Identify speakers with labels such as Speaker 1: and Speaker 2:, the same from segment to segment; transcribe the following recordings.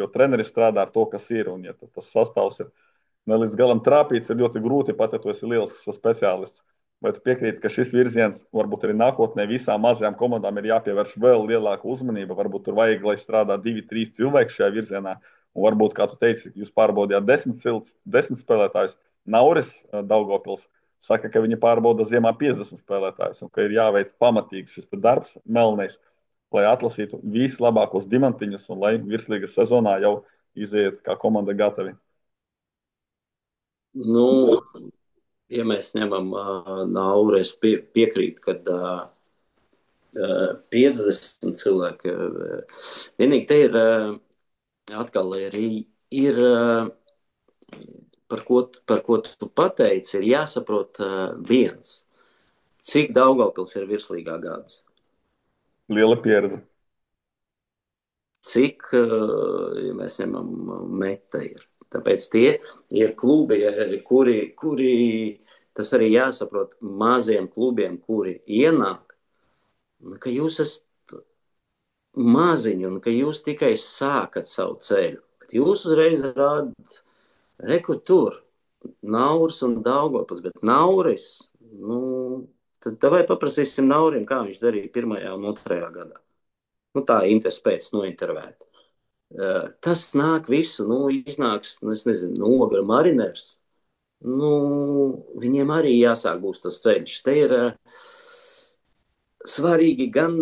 Speaker 1: jo treneris strādā ar to, kas ir. Un, ja tas sastāvs ir ne līdz galam trāpīts, ir ļoti grūti pat, ja tu esi lielisks speciālists. Vai tu piekrīti, ka šis virziens varbūt arī nākotnē visām mazajām komandām ir jāpievērš vēl lielāka uzmanība? Varbūt tur vajag, lai strādā 2, 3 cilvēki šajā virzienā. Un varbūt, kā tu teici, jūs pārbaudījāt 10 spēlētājus. Nauris Daugavpils saka, ka viņi pārbauda ziemā 50 spēlētājus un ka ir jāveic pamatīgi šis darbs, melnais, lai atlasītu vislabākos diamantiņus un lai virslīgas sezonā jau iziet kā komanda gatavi.
Speaker 2: Nu, ja mēs ņemam Nauru, es piekrītu, ka 50 cilvēki. Vienīgi te ir atkal ir par ko tu pateici, ir jāsaprot viens. Cik Daugavpils ir virslīgā gadus?
Speaker 1: Liela pieredze.
Speaker 2: Cik, ja mēs ņemam, meta ir. Tāpēc tie ir klubi, kuri tas arī jāsaprot maziem klubiem, kuri ienāk, ka jūs esat maziņi un ka jūs tikai sākat savu ceļu. Bet jūs uzreiz rādat, rekur tur, Nauris un Daugavpils, bet Nauris, tad vai paprasīsim Naurim, kā viņš darīja 1. un 2. gadā. Tā interesi pēc nointervēt. Tas nāk visu, iznāks, es nezinu, Nogra Mariners. Viņiem arī jāsāk būs tas ceļš. Te ir svarīgi gan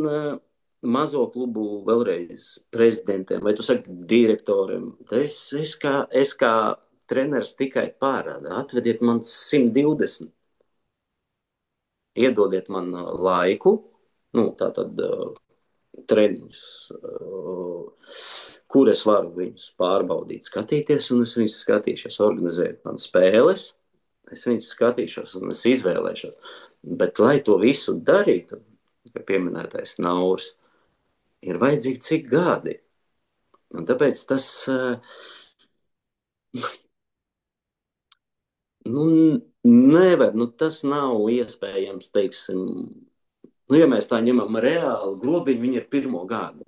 Speaker 2: mazo klubu vēlreiz prezidentiem, vai tu saki direktoriem. Es kā treneris tikai pārāda. Atvediet man 120. Iedodiet man laiku, tātad treniņus, kur es varu viņus pārbaudīt, skatīties, un es viņus skatīšos, organizēt man spēles, es viņus skatīšos un es izvēlēšos. Bet, lai to visu darītu, kā pieminētais Nauris, ir vajadzīgi cik gadi. Un tāpēc tas nevar, tas nav iespējams, teiksim, ja mēs tā ņemam reāli, Grobiņu viņa ir 1. gadu.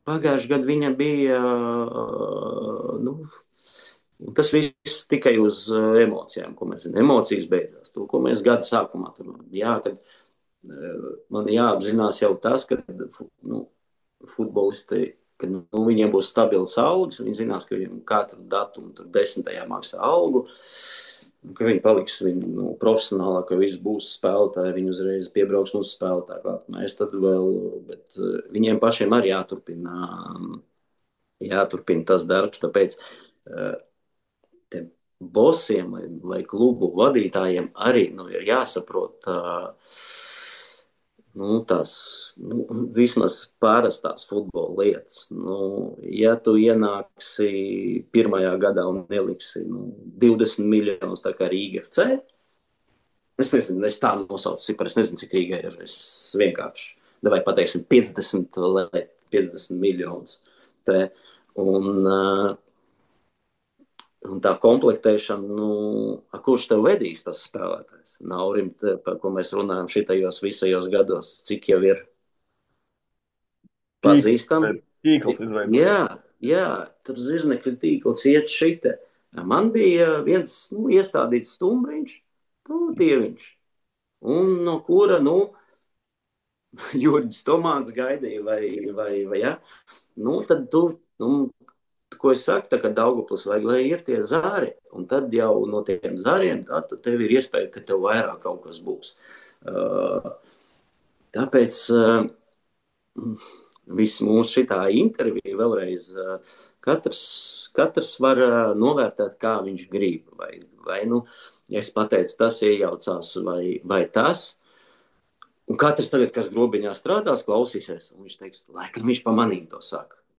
Speaker 2: Pagājušajā gadā viņa bija, tas viss tikai uz emocijām, ko mēs zinām. Emocijas beidzās. To, ko mēs gada sākumā tur. Jā, kad man jāapzinās jau tas, ka futbolisti, kad viņiem būs stabils algas, viņi zinās, ka viņiem katru datumu tur 10. maksā algu, ka viņi paliks profesionālā, ka viss būs spēlētāji, viņi uzreiz piebrauks mūsu spēlētāji. Mēs tad vēl, bet viņiem pašiem arī jāturpina tas darbs, tāpēc bosiem vai klubu vadītājiem arī ir jāsaprot tās vismaz pārastās futbola lietas. Ja tu ienāksi 1. gadā un ieliksi 20 miljonus tā kā Rīga FC, es nezinu, es tā nosaucu ciparu, es nezinu, cik Rīgai ir, es vienkārši, vai pateiksim 50 vai 50 miljonus. Un tā komplektēšana, kurš tev vedīs tas spēlētājs? Naurim, par ko mēs runājam šitajos visajos gados, cik jau ir pazīstami.
Speaker 1: Tīkls izveidots.
Speaker 2: Jā, tur zirnekļu tīkls iet šite. Man bija viens iestādīts stumbriņš, dieviņš, un no kura, Jurģis Tomāts gaidīja, vai jā. Tad tu, ko es saku, tā kā Daugavpils vajag, lai ir tie zari, un tad jau no tiem zariem, tad tev ir iespēja, ka tev vairāk kaut kas būs. Tāpēc viss mūsu šitā intervija vēlreiz, katrs var novērtēt, kā viņš grib, vai es pateicu, tas iejaucās, vai tas. Un katrs tagad, kas Grobiņā strādās, klausīsies, un viņš teiks, laikam viņš pa manīm to saka.